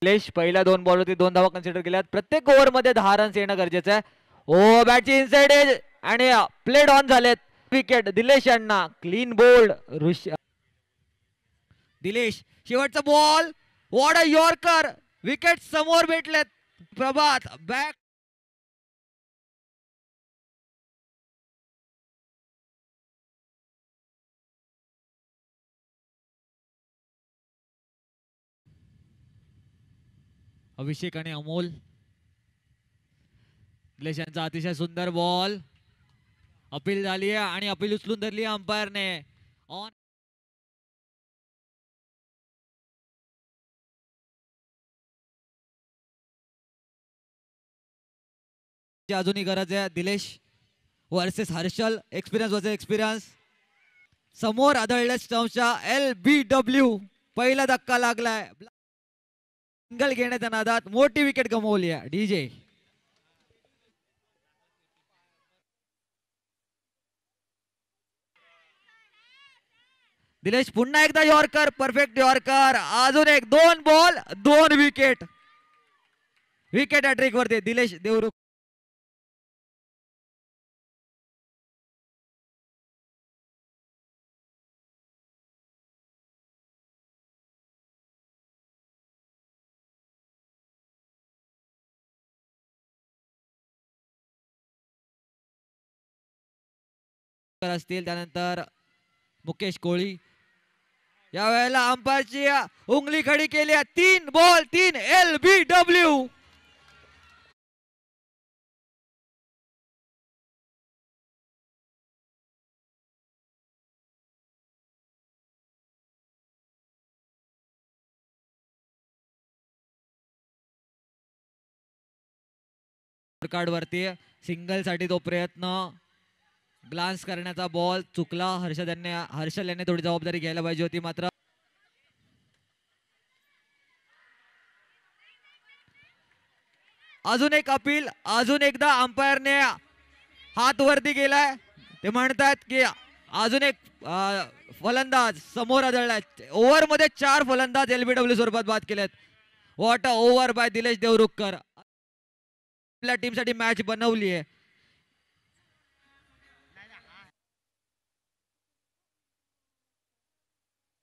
निलेश पहिल्या 2 बॉलवरती 2 धावा कन्सिडर केल्यात. प्रत्येक ओव्हरमध्ये 10 रन्स येणं गरजेचं आहे. ओ बॅटची इनसाइड एज आणि प्लेड ऑन झालेत. विकेट दिलेश यांना. क्लीन बोल्ड दिलेश शेवटचा ball. What a yorker. Wicket समोर भेटलेत. प्रभात बॅक अभिषेक आणि अमोल. निलेश यांचा अतिशय सुंदर बॉल. अपील झाली आहे आणि अपील उचलून धरली अंपायरने. ऑन अजूनही गरज आहे. Dilesh versus Harshal. Experience versus experience. समोर आदळल्या स्टम्पच्या LBW. पहिला धक्का लागलाय. सिंगल घेण्याच्या नादात मोठी विकेट गमावली आहे. डीजे दिलेश पुन्हा एकदा यॉर्कर. Perfect yorker. अजून एक 2 बॉल 2 विकेट. विकेट हॅट्रिक वरती दिलेश देवरुख. असतील त्यानंतर मुकेश कोळी. या वेळेला अंपायरची उंगली खडी केली. 3 बॉल 3 LBW. कार्ड वरती सिंगल साठी तो प्रयत्न. ग्लान्स करण्याचा बॉल चुकला. हर्षल यांनी थोडी जबाबदारी घ्यायला पाहिजे होती. मात्र अजून एक अपील. अजून एकदा अंपायरने हात वरती केलाय. ते म्हणतात की अजून एक फलंदाज समोर आदळलाय. ओव्हर मध्ये 4 फलंदाज LBW स्वरूपात बाद केलेत. What a over by Dilesh Devrukhkar. आपल्या टीम साठी मॅच बनवली आहे.